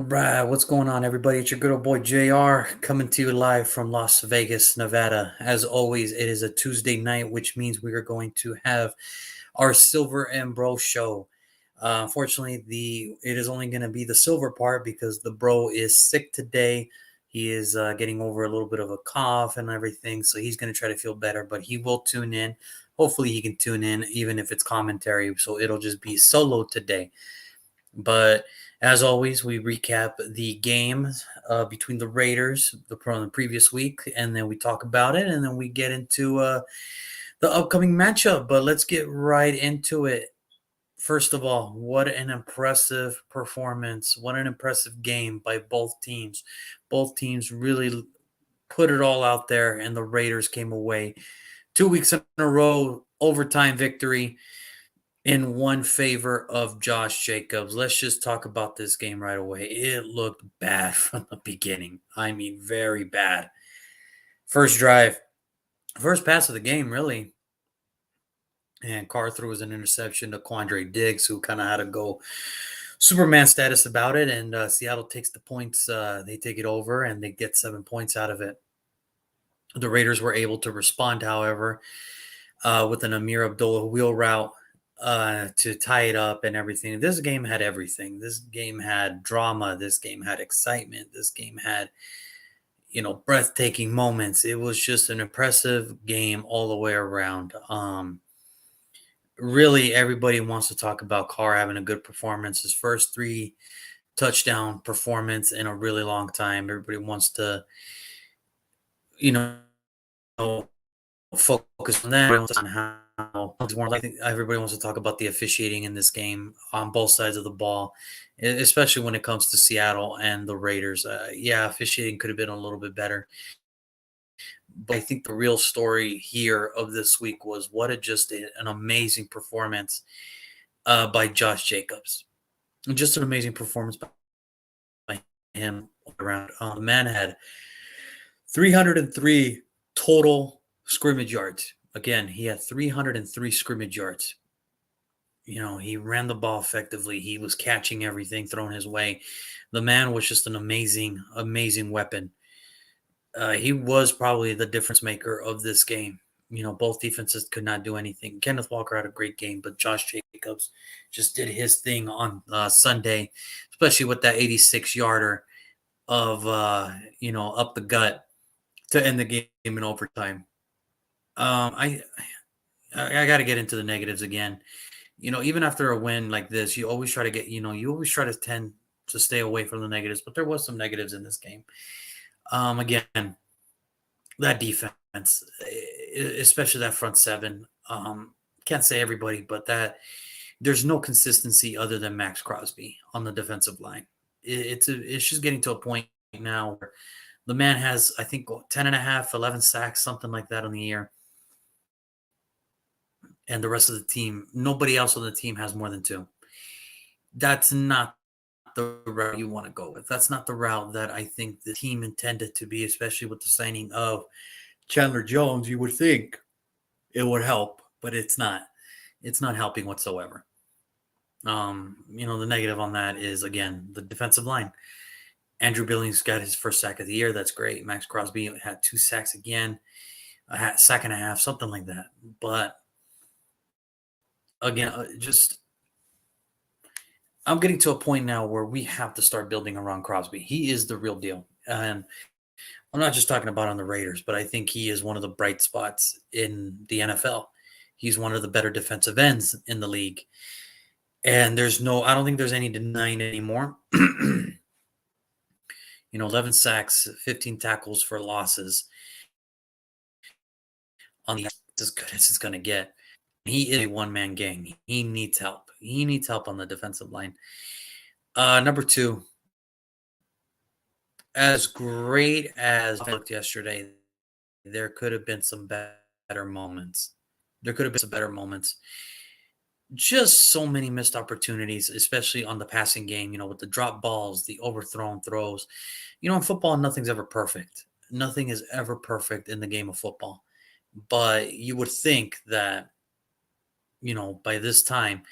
Right, what's going on, everybody? It's your good old boy JR coming to you live from Las Vegas, Nevada. As always, it is a Tuesday night, which means we are going to have our Silver and Bro show. Unfortunately, the it is only going to be the silver part because the bro is sick today. He is getting over a little bit of a cough and everything, so he's going to try to feel better. But he will tune in. Hopefully, he can tune in, even if it's commentary. So it'll just be solo today. But as always, we recap the game between the Raiders from the previous week, and then we talk about it, and then we get into the upcoming matchup. But let's get right into it. First of all, what an impressive performance. What an impressive game by both teams. Both teams really put it all out there, and the Raiders came away 2 weeks in a row, overtime victory in one favor of Josh Jacobs. Let's just talk about this game right away. It looked bad from the beginning. I mean, very bad. First drive, first pass of the game, really. And Carr threw an interception to Quandre Diggs, who kind of had to go Superman status about it. And Seattle takes the points. They take it over, and they get 7 points out of it. The Raiders were able to respond, however, with an Amir Abdullah wheel route to tie it up and everything. This game had everything. This game had drama. This game had excitement. This game had, breathtaking moments. It was just an impressive game all the way around. Really, everybody wants to talk about Carr having a good performance. His first 3 touchdown performance in a really long time. Everybody wants to, you know, focus on that, on how it's more like everybody wants to talk about the officiating in this game on both sides of the ball, especially when it comes to Seattle and the Raiders. Yeah, officiating could have been a little bit better. But I think the real story here of this week was what an amazing performance by Josh Jacobs. Just an amazing performance by him around. The man had 303 total scrimmage yards. Again, he had 303 scrimmage yards. He ran the ball effectively. He was catching everything thrown his way. The man was just an amazing, amazing weapon. He was probably the difference maker of this game. Both defenses could not do anything. Kenneth Walker had a great game, but Josh Jacobs just did his thing on Sunday, especially with that 86-yarder of, up the gut to end the game in overtime. I got to get into the negatives again. Even after a win like this, you always try to you always try to tend to stay away from the negatives, but there was some negatives in this game. Again, that defense, especially that front seven. Can't say everybody, but there's no consistency other than Max Crosby on the defensive line. It's just getting to a point now where the man has, I think, 10 and a half, 11 sacks, something like that on the year. And the rest of the team, nobody else on the team has more than 2. That's not the route you want to go with. That's not the route that I think the team intended to be, especially with the signing of Chandler Jones. You would think it would help, but it's not. It's not helping whatsoever. The negative on that is, again, the defensive line. Andrew Billings got his first sack of the year. That's great. Max Crosby had 2 sacks again, a sack and a half, something like that. But again, I'm getting to a point now where we have to start building around Crosby. He is the real deal. And I'm not just talking about on the Raiders, but I think he is one of the bright spots in the NFL. He's one of the better defensive ends in the league. And I don't think there's any denying it anymore. 11 sacks, 15 tackles for losses on the as good as it's going to get. He is a one-man gang. He needs help. He needs help on the defensive line. Number 2, as great as I looked yesterday, there could have been some better moments. Just so many missed opportunities, especially on the passing game, with the drop balls, the overthrown throws. In football, nothing's ever perfect. Nothing is ever perfect in the game of football. But you would think that, by this time,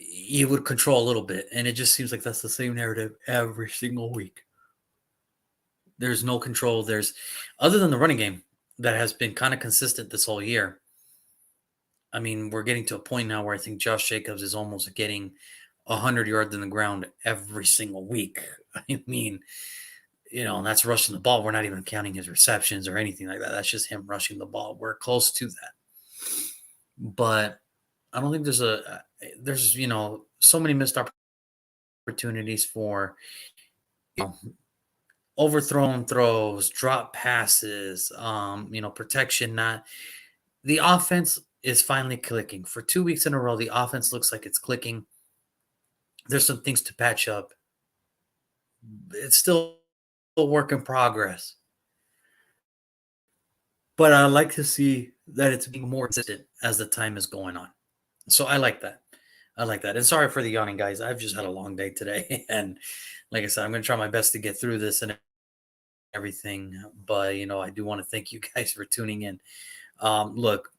he would control a little bit, and it just seems like that's the same narrative every single week. There's no control. There's other than the running game that has been kind of consistent this whole year. I mean, we're getting to a point now where I think Josh Jacobs is almost getting 100 yards in the ground every single week. I mean, and that's rushing the ball. We're not even counting his receptions or anything like that. That's just him rushing the ball. We're close to that. But I don't think there's so many missed opportunities for you know, overthrown throws, drop passes, protection. Not the offense is finally clicking for 2 weeks in a row. The offense looks like it's clicking. There's some things to patch up. It's still a work in progress, but I like to see that it's being more consistent as the time is going on. So I like that. I like that. And sorry for the yawning, guys. I've just had a long day today, and like I said, I'm going to try my best to get through this and everything. But I do want to thank you guys for tuning in. Look,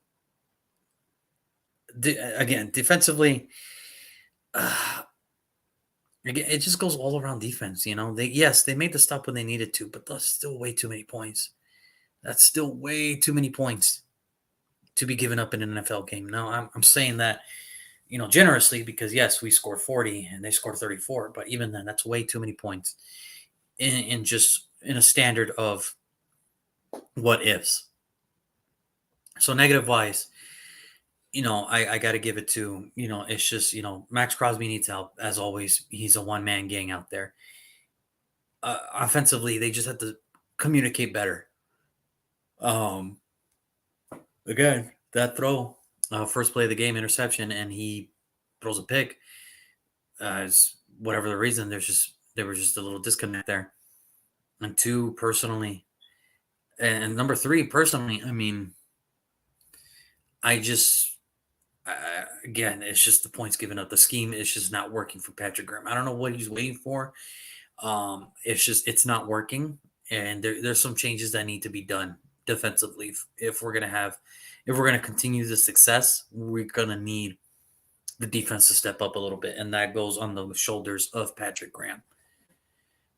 again, defensively, uh, again, it just goes all around defense. They made the stop when they needed to, but that's still way too many points. That's still way too many points to be given up in an NFL game. Now, I'm saying that generously because yes, we scored 40 and they scored 34, but even then, that's way too many points in just in a standard of what ifs. So negative wise, I got to give it to, it's just, Max Crosby needs help. As always, he's a one man gang out there. Offensively, they just have to communicate better. Um, Again, that throw, first play of the game, interception, and he throws a pick. Whatever the reason, there was just a little disconnect there. And two, personally, and number three, personally, I mean, I just again, it's just the points given up. The scheme is just not working for Patrick Graham. I don't know what he's waiting for. It's not working, and there's some changes that need to be done defensively if we're gonna continue the success. We're gonna need the defense to step up a little bit, and that goes on the shoulders of Patrick Graham.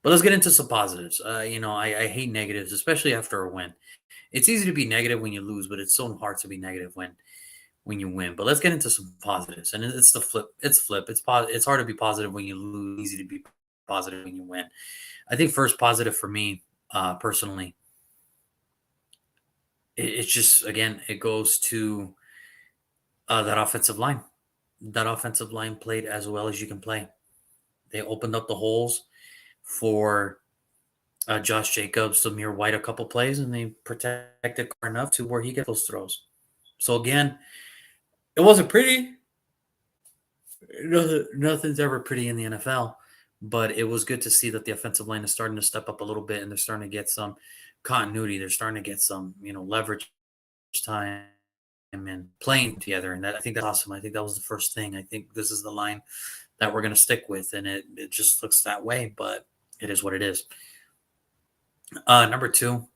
But let's get into some positives. I hate negatives, especially after a win. It's easy to be negative when you lose, but it's so hard to be negative when you win. But let's get into some positives, and it's the flip. It's flip. It's hard to be positive when you lose. Easy to be positive when you win. I think first positive for me, personally, it's just again it goes to that offensive line. That offensive line played as well as you can play. They opened up the holes for Josh Jacobs, Samir White, a couple plays, and they protected Carr enough to where he gets those throws. So again, it wasn't pretty. Nothing's ever pretty in the NFL, but it was good to see that the offensive line is starting to step up a little bit, and they're starting to get some continuity. They're starting to get some, leverage time and playing together, and that I think that's awesome. I think that was the first thing. I think this is the line that we're going to stick with, and it just looks that way, but it is what it is. Number two,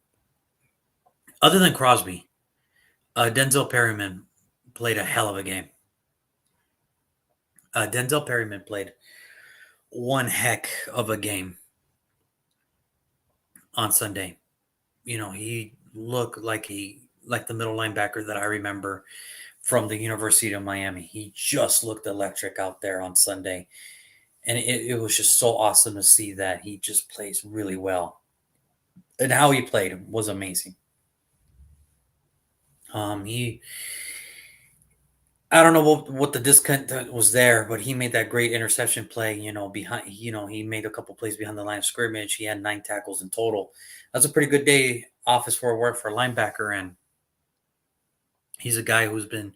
other than Crosby, Denzel Perryman played a hell of a game. Denzel Perryman played one heck of a game on Sunday. He looked like the middle linebacker that I remember from the University of Miami. He just looked electric out there on Sunday. And it was just so awesome to see that he just plays really well. And how he played was amazing. He I don't know what the disconnect was there, but he made that great interception play. He made a couple plays behind the line of scrimmage. He had 9 tackles in total. That's a pretty good day office for work for a linebacker, and he's a guy who's been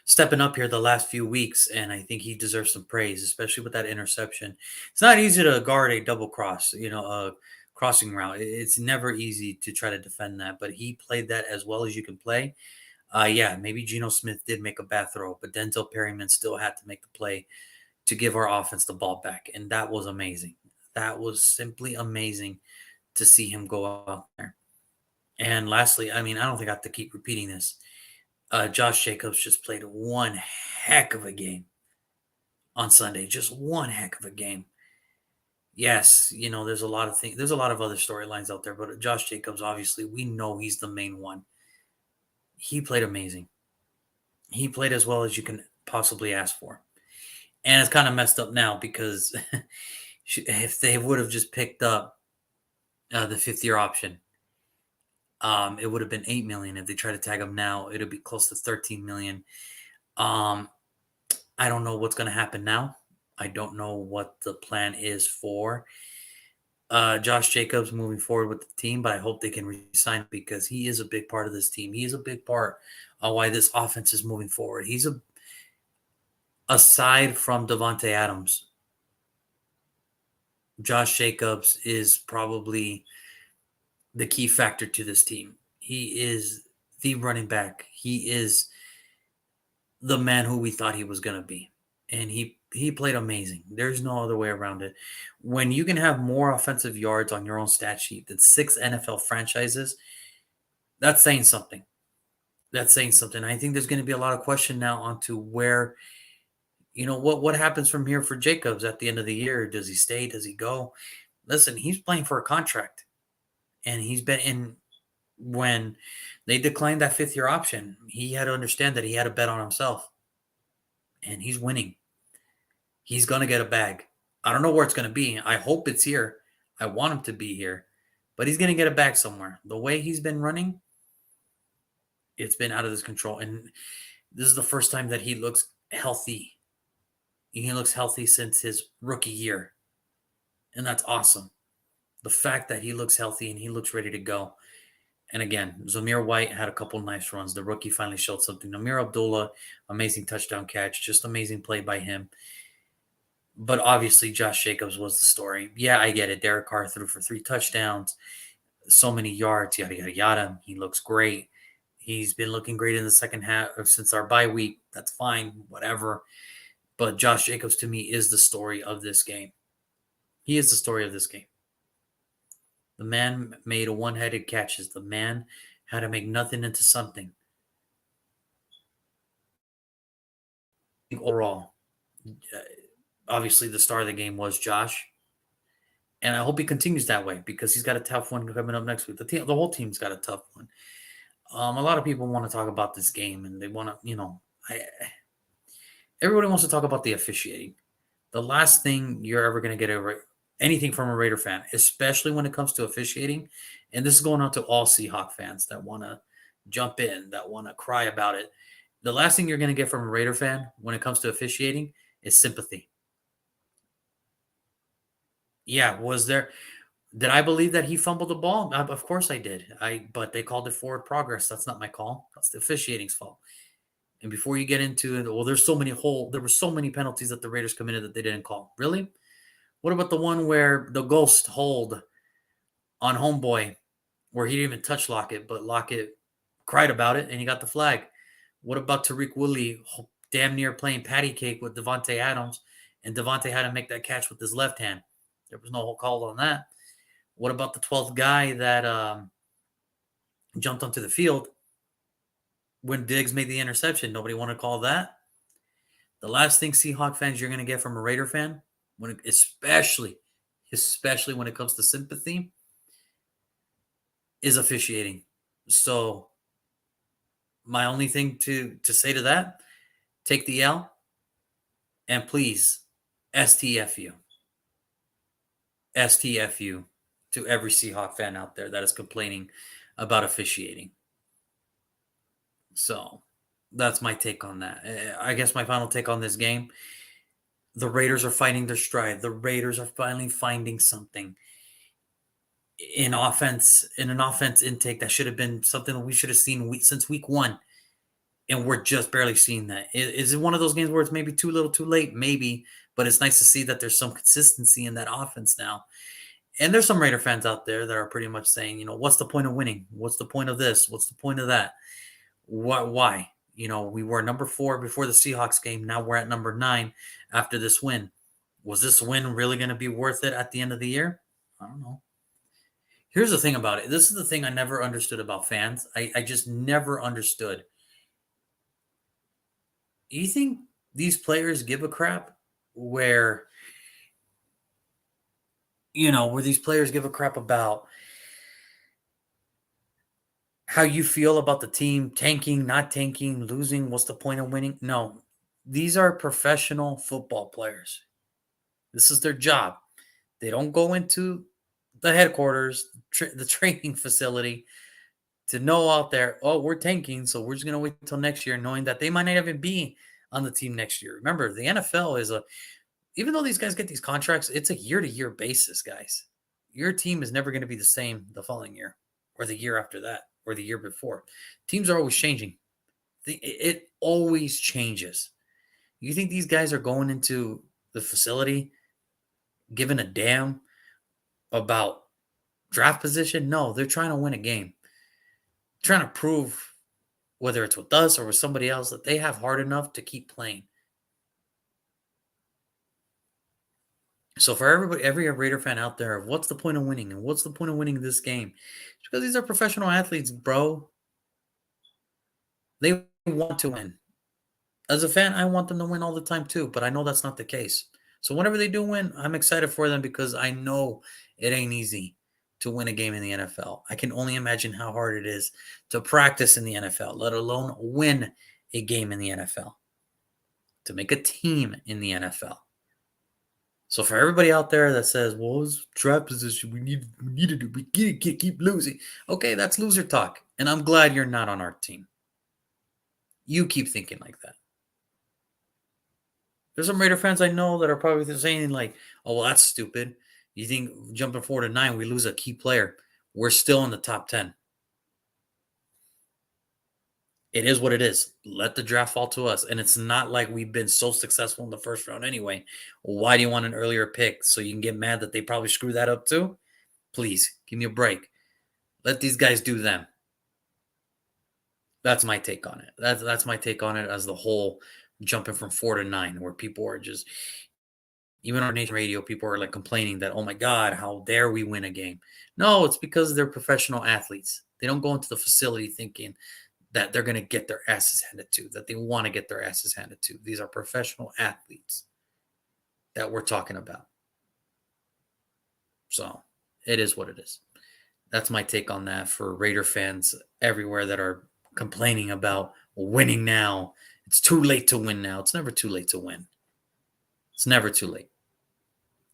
stepping up here the last few weeks, and I think he deserves some praise, especially with that interception. It's not easy to guard a double cross, a crossing route. It's never easy to try to defend that, but he played that as well as you can play. Yeah, maybe Geno Smith did make a bad throw, but Denzel Perryman still had to make the play to give our offense the ball back, and that was amazing. That was simply amazing to see him go out there. And lastly, I mean, I don't think I have to keep repeating this. Josh Jacobs just played one heck of a game on Sunday. Just one heck of a game. Yes, there's a lot of things. There's a lot of other storylines out there, but Josh Jacobs, obviously, we know he's the main one. He played amazing. He played as well as you can possibly ask for. And it's kind of messed up now because if they would have just picked up the fifth-year option, it would have been 8 million. If they try to tag him now, it'll be close to 13 million. Um, I don't know what's going to happen now. I don't know what the plan is for Josh Jacobs moving forward with the team, but I hope they can resign because he is a big part of this team. He is a big part of why this offense is moving forward. Aside from Devontae Adams, Josh Jacobs is probably the key factor to this team. He is the running back. He is the man who we thought he was going to be. And he played amazing. There's no other way around it. When you can have more offensive yards on your own stat sheet than 6 NFL franchises, that's saying something. That's saying something. I think there's going to be a lot of question now onto where, what happens from here for Jacobs at the end of the year. Does he stay? Does he go? Listen, he's playing for a contract. And he's been in when they declined that fifth-year option, he had to understand that he had to bet on himself. And he's winning. He's going to get a bag. I don't know where it's going to be. I hope it's here. I want him to be here. But he's going to get a bag somewhere. The way he's been running, it's been out of his control. And this is the first time that he looks healthy. He looks healthy since his rookie year. And that's awesome. The fact that he looks healthy and he looks ready to go. And again, Zamir White had a couple nice runs. The rookie finally showed something. Amir Abdullah, amazing touchdown catch. Just amazing play by him. But obviously, Josh Jacobs was the story. Yeah, I get it. Derek Carr threw for 3 touchdowns, so many yards, yada, yada, yada. He looks great. He's been looking great in the second half since our bye week. That's fine, whatever. But Josh Jacobs, to me, is the story of this game. He is the story of this game. The man made one-headed catches. The man had to make nothing into something. Overall, obviously the star of the game was Josh. And I hope he continues that way because he's got a tough one coming up next week. The whole team's got a tough one. A lot of people want to talk about this game and they want to, everybody wants to talk about the officiating. The last thing you're ever going to get over anything from a Raider fan, especially when it comes to officiating, and this is going out to all Seahawks fans that want to jump in, that want to cry about it. The last thing you're going to get from a Raider fan when it comes to officiating is sympathy. Yeah, did I believe that he fumbled the ball? Of course I did. But they called it forward progress. That's not my call. That's the officiating's fault. And before you get into it, well, there were so many penalties that the Raiders committed that they didn't call. Really? What about the one where the ghost hold on Homeboy, where he didn't even touch Lockett, but Lockett cried about it and he got the flag? What about Tariq Woolley damn near playing patty cake with Devontae Adams, and Devontae had to make that catch with his left hand? There was no call on that. What about the 12th guy that jumped onto the field when Diggs made the interception? Nobody want to call that. The last thing Seahawks fans you're going to get from a Raider fan, especially when it comes to sympathy, is officiating. So my only thing to say to that, take the L and please STFU. STFU to every Seahawks fan out there that is complaining about officiating. So that's my take on that. I guess my final take on this game, the Raiders are finding their stride. The Raiders are finally finding something in an offense intake that should have been something that we should have seen since week 1. And we're just barely seeing that. Is it one of those games where it's maybe too little too late? Maybe. But it's nice to see that there's some consistency in that offense now. And there's some Raider fans out there that are pretty much saying, what's the point of winning? What's the point of this? What's the point of that? Why? We were number 4 before the Seahawks game. Now we're at number 9 after this win. Was this win really going to be worth it at the end of the year? I don't know. Here's the thing about it. This is the thing I never understood about fans. I just never understood. You think these players give a crap where where these players give a crap about how you feel about the team tanking, not tanking, losing. What's the point of winning? No, these are professional football players. This is their job. They don't go into the headquarters, the training facility to know out there, oh, we're tanking, so we're just going to wait until next year, knowing that they might not even be on the team next year. Remember, the NFL is even though these guys get these contracts, it's a year to year basis, guys. Your team is never going to be the same the following year or the year after that or the year before. Teams are always changing. It always changes. You think these guys are going into the facility giving a damn about draft position? No, they're trying to win a game. Trying to prove, whether it's with us or with somebody else, that they have heart enough to keep playing. So for every Raider fan out there, what's the point of winning? And what's the point of winning this game? It's because these are professional athletes, bro. They want to win. As a fan, I want them to win all the time too, but I know that's not the case. So whenever they do win, I'm excited for them because I know it ain't easy to win a game in the NFL. I can only imagine how hard it is to practice in the NFL, let alone win a game in the NFL, to make a team in the NFL. So for everybody out there that says, "Well, it's draft position. We keep losing." Okay, that's loser talk, and I'm glad you're not on our team. You keep thinking like that. There's some Raider fans I know that are probably saying like, "Oh, well, that's stupid. You think jumping 4-9, we lose a key player? We're still in the top 10." It is what it is. Let the draft fall to us. And it's not like we've been so successful in the first round anyway. Why do you want an earlier pick? So you can get mad that they probably screw that up too? Please, give me a break. Let these guys do them. That's my take on it. That's my take on it as the whole jumping from 4-9, where people are just, even on nation radio, people are like complaining that, oh my God, how dare we win a game? No, it's because they're professional athletes. They don't go into the facility thinking that they're going to get their asses handed to, that they want to get their asses handed to. These are professional athletes that we're talking about. So it is what it is. That's my take on that for Raider fans everywhere that are complaining about winning now. It's too late to win now. It's never too late to win. It's never too late.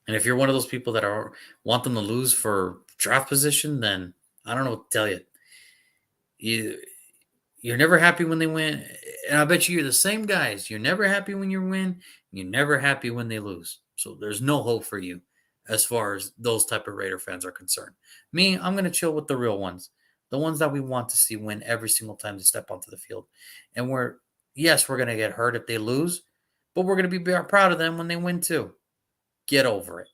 And if you're one of those people that want them to lose for draft position, then I don't know what to tell you. You're never happy when they win. And I bet you're the same guys. You're never happy when you win. You're never happy when they lose. So there's no hope for you as far as those type of Raider fans are concerned. Me, I'm going to chill with the real ones. The ones that we want to see win every single time they step onto the field. And we're going to get hurt if they lose, but we're going to be proud of them when they win too. Get over it.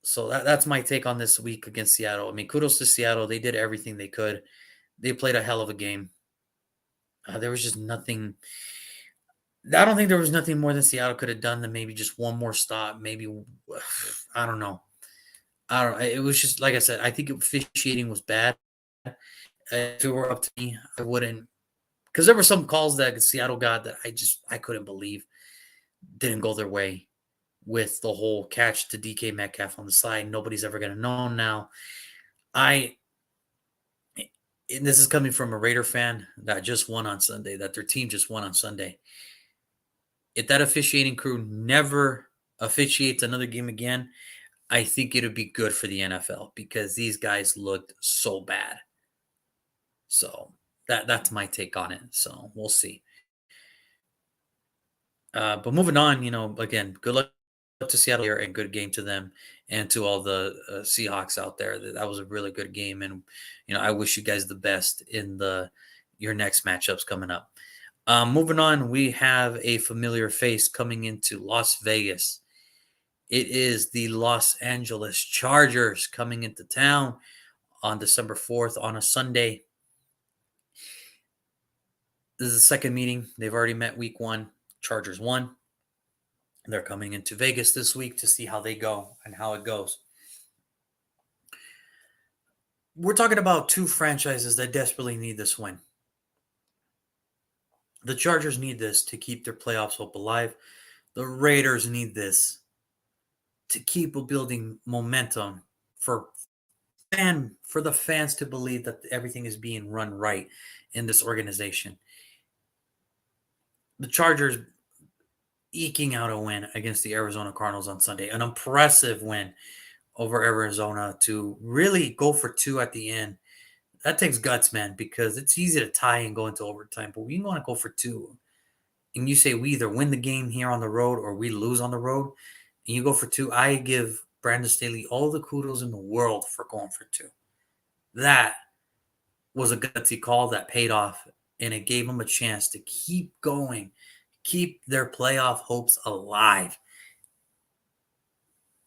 So that's my take on this week against Seattle. I mean, kudos to Seattle. They did everything they could. They played a hell of a game. There was just nothing. I don't think there was nothing more than Seattle could have done than maybe just one more stop. Maybe I don't know. I don't. It was just like I said. I think officiating was bad. If it were up to me, I wouldn't. Because there were some calls that Seattle got that I couldn't believe didn't go their way. With the whole catch to DK Metcalf on the side, nobody's ever going to know now. And this is coming from a Raider fan that just won on Sunday, that their team just won on Sunday. If that officiating crew never officiates another game again, I think it'll be good for the NFL because these guys looked so bad. So that's my take on it. So we'll see. But moving on, again, good luck to Seattle here and good game to them and to all the Seahawks out there. That was a really good game, and I wish you guys the best in your next matchups coming up. Moving on, we have a familiar face coming into Las Vegas. It is the Los Angeles Chargers coming into town on December 4th on a Sunday. This is the second meeting. They've already met week 1. Chargers won. They're coming into Vegas this week to see how they go and how it goes. We're talking about two franchises that desperately need this win. The Chargers need this to keep their playoffs hope alive. The Raiders need this to keep building momentum for for the fans to believe that everything is being run right in this organization. The Chargers eking out a win against the Arizona Cardinals on Sunday, an impressive win over Arizona to really go for two at the end. That takes guts, man, because it's easy to tie and go into overtime, but we want to go for two. And you say we either win the game here on the road or we lose on the road, and you go for two. I give Brandon Staley all the kudos in the world for going for two. That was a gutsy call that paid off, and it gave them a chance to keep going, keep their playoff hopes alive.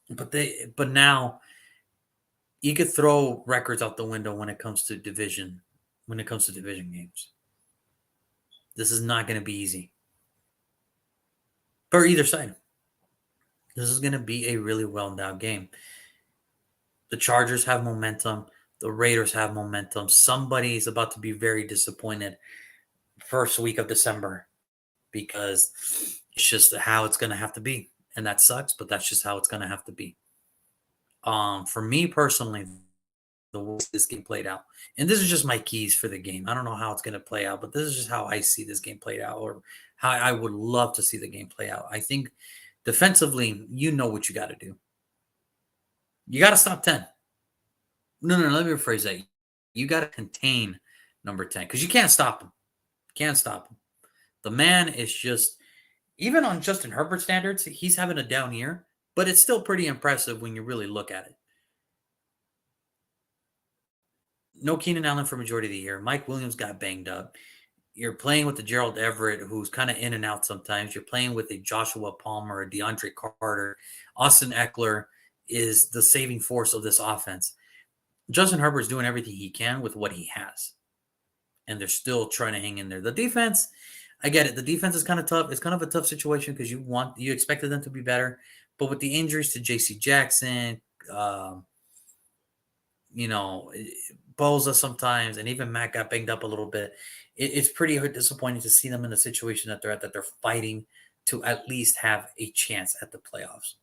But now you could throw records out the window when it comes to division games. This is not going to be easy for either side. This is going to be a really well-endowed game. The Chargers have momentum. The Raiders have momentum. Somebody is about to be very disappointed first week of December because it's just how it's going to have to be. And that sucks, but that's just how it's going to have to be. For me personally, the way this game played out, and this is just my keys for the game. I don't know how it's going to play out, but this is just how I see this game played out, or how I would love to see the game play out. I think defensively, you know what you got to do. You got to stop 10. No, let me rephrase that. You got to contain number 10 because you can't stop him. Can't stop him. The man is just, even on Justin Herbert standards, he's having a down year, but it's still pretty impressive when you really look at it. No Keenan Allen for majority of the year. Mike Williams got banged up. You're playing with the Gerald Everett, who's kind of in and out sometimes. You're playing with a Joshua Palmer, a DeAndre Carter. Austin Eckler is the saving force of this offense. Justin Herbert's doing everything he can with what he has, and they're still trying to hang in there. The defense, I get it. The defense is kind of tough. It's kind of a tough situation because you expected them to be better, but with the injuries to J.C. Jackson, Boza sometimes, and even Matt got banged up a little bit. It's pretty disappointing to see them in the situation that they're at, that they're fighting to at least have a chance at the playoffs.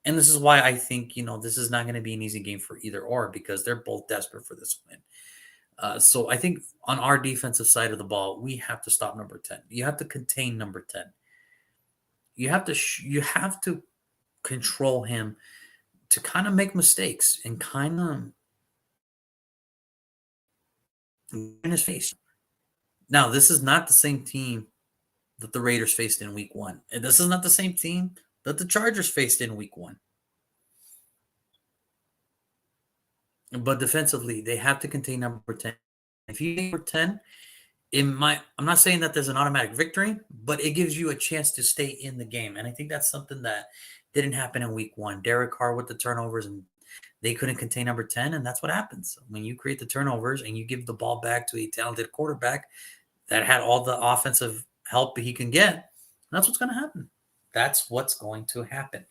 And this is why I think, this is not going to be an easy game for either or, because they're both desperate for this win. So I think on our defensive side of the ball, we have to stop number 10. You have to contain number 10. You have to control him to kind of make mistakes and kind of in his face. Now, this is not the same team that the Raiders faced in week 1. And this is not the same team that the Chargers faced in week 1. But defensively, they have to contain number 10. If you number 10, I'm not saying that there's an automatic victory, but it gives you a chance to stay in the game. And I think that's something that didn't happen in week 1. Derek Carr with the turnovers, and they couldn't contain number 10, and that's what happens. When you create the turnovers and you give the ball back to a talented quarterback that had all the offensive help he can get, that's what's going to happen. That's what's going to happen.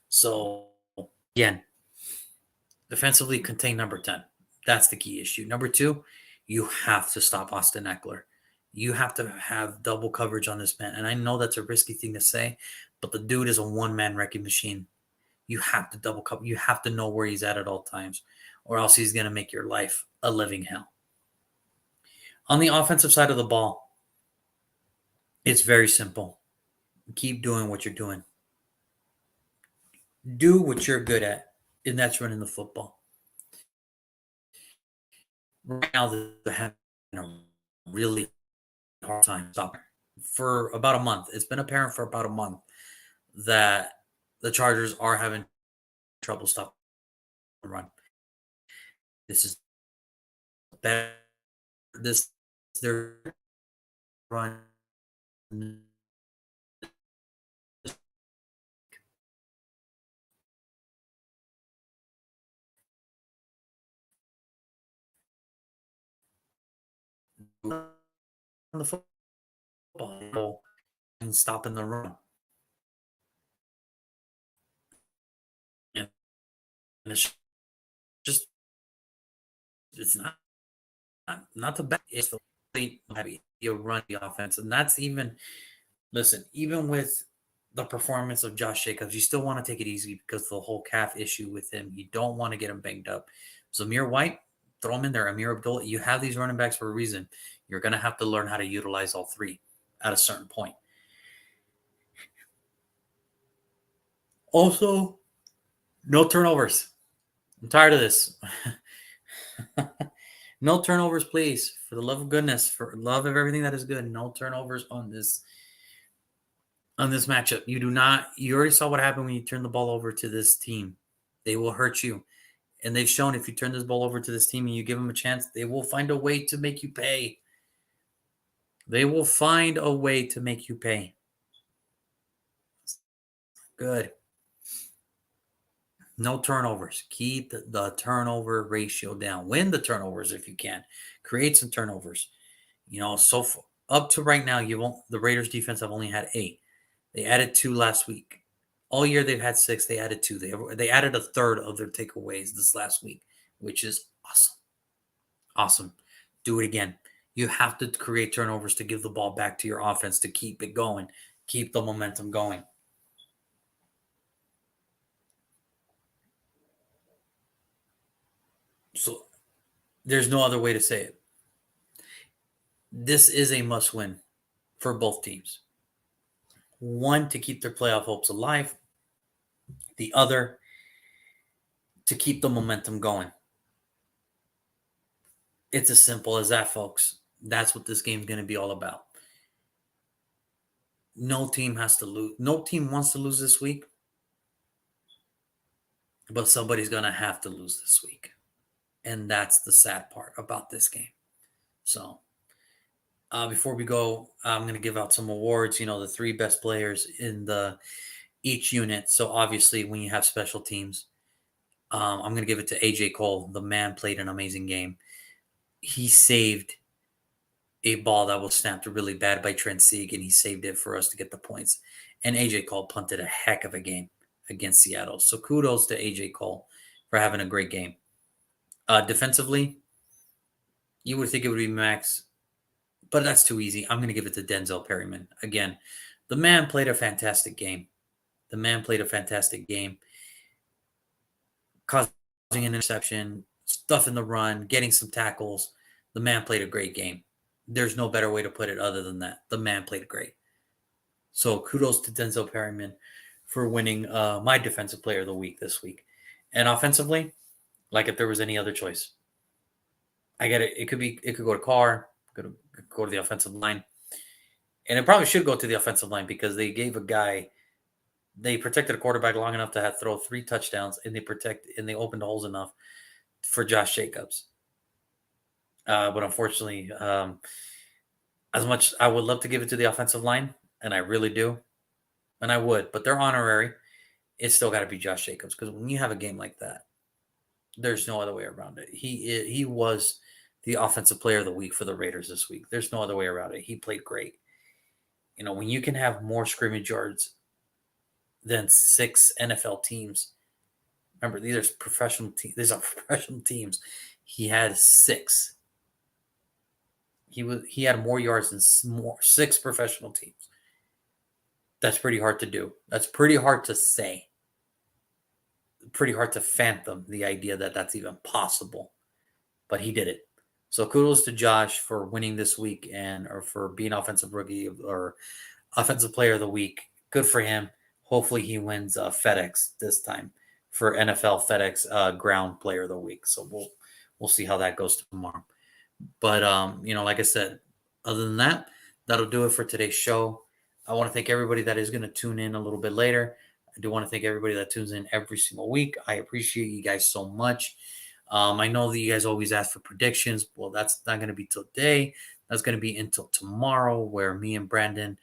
So, again, defensively contain number 10. That's the key issue. Number 2, you have to stop Austin Eckler. You have to have double coverage on this man. And I know that's a risky thing to say, but the dude is a one-man wrecking machine. You have to double cover. You have to know where he's at all times, or else he's going to make your life a living hell. On the offensive side of the ball, it's very simple. Keep doing what you're doing. Do what you're good at, and that's running the football. Right now, they're having a really hard time stopping. For about a month, it's been apparent for about a month that the Chargers are having trouble stopping the run. This is better. Their run. On the football and stopping the run. And it's just, it's not the best. It's the heavy. You run the offense. And that's even, listen, even with the performance of Josh Jacobs, you still want to take it easy because of the whole calf issue with him. You don't want to get him banged up. Zamir White, throw him in there. Amir Abdullah, you have these running backs for a reason. You're going to have to learn how to utilize all three at a certain point. Also, no turnovers. I'm tired of this. No turnovers, please. For the love of goodness, for love of everything that is good, no turnovers on this matchup. You already saw what happened when you turn the ball over to this team. They will hurt you. And they've shown if you turn this ball over to this team and you give them a chance, they will find a way to make you pay. They will find a way to make you pay. Good. No turnovers. Keep the turnover ratio down. Win the turnovers if you can. Create some turnovers. So up to right now, the Raiders defense have only had 8. They added 2 last week. All year they've had 6. They added 2. They added a third of their takeaways this last week, which is awesome. Awesome. Do it again. You have to create turnovers to give the ball back to your offense to keep it going, keep the momentum going. So there's no other way to say it. This is a must win for both teams. One, to keep their playoff hopes alive. The other, to keep the momentum going. It's as simple as that, folks. That's what this game's going to be all about. No team has to lose. No team wants to lose this week, but somebody's going to have to lose this week. And that's the sad part about this game. So, before we go, I'm going to give out some awards. The 3 best players in each unit. So, obviously, when you have special teams, I'm going to give it to AJ Cole. The man played an amazing game. He saved a ball that was snapped really bad by Trent Sieg, and he saved it for us to get the points. And AJ Cole punted a heck of a game against Seattle. So kudos to AJ Cole for having a great game. Defensively, you would think it would be Max, but that's too easy. I'm going to give it to Denzel Perryman. Again, the man played a fantastic game. Causing an interception, stuff in the run, getting some tackles. The man played a great game. There's no better way to put it other than that. The man played great. So kudos to Denzel Perryman for winning my defensive player of the week this week. And offensively, like if there was any other choice, I get it. It could go to Carr, could go to the offensive line. And it probably should go to the offensive line because they protected a quarterback long enough to throw 3 touchdowns, and they opened holes enough for Josh Jacobs. But unfortunately, as much I would love to give it to the offensive line, and I really do, and I would, but they're honorary. It's still got to be Josh Jacobs because when you have a game like that, there's no other way around it. He was the offensive player of the week for the Raiders this week. There's no other way around it. He played great. When you can have more scrimmage yards than 6 NFL teams, remember these are professional teams. These are professional teams. He had 6. He had more yards than 6 professional teams. That's pretty hard to do. That's pretty hard to say. Pretty hard to fathom the idea that that's even possible. But he did it. So kudos to Josh for winning this week or for being offensive rookie or offensive player of the week. Good for him. Hopefully he wins FedEx this time for NFL FedEx ground player of the week. So we'll see how that goes tomorrow. But like I said, other than that, that'll do it for today's show. I want to thank everybody that is going to tune in a little bit later. I do want to thank everybody that tunes in every single week. I appreciate you guys so much. I know that you guys always ask for predictions. Well, that's not going to be till today. That's going to be until tomorrow, where me and Brandon,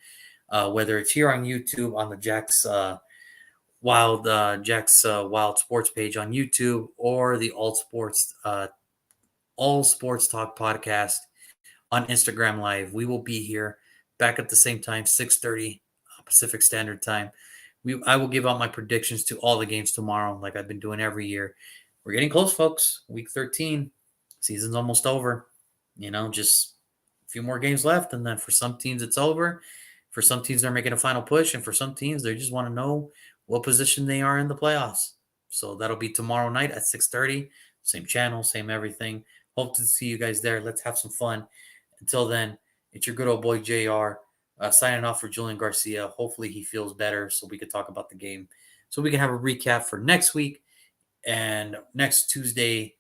whether it's here on YouTube on the Jack's Wild Sports page on YouTube or the All Sports Talk podcast on Instagram Live, we will be here back at the same time, 6:30 Pacific Standard Time. I will give out my predictions to all the games tomorrow, like I've been doing every year. We're getting close, folks. Week 13, season's almost over. Just a few more games left, and then for some teams it's over. For some teams, they're making a final push, and for some teams, they just want to know what position they are in the playoffs. So that'll be tomorrow night at 6:30. Same channel, same everything. Hope to see you guys there. Let's have some fun. Until then, it's your good old boy JR signing off for Julian Garcia. Hopefully he feels better so we could talk about the game. So we can have a recap for next week. And next Tuesday,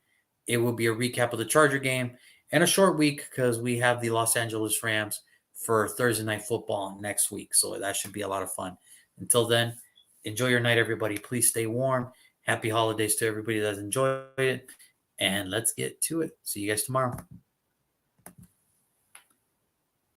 it will be a recap of the Charger game and a short week because we have the Los Angeles Rams for Thursday Night Football next week. So that should be a lot of fun. Until then, enjoy your night, everybody. Please stay warm. Happy holidays to everybody that's enjoyed it. And let's get to it. See you guys tomorrow.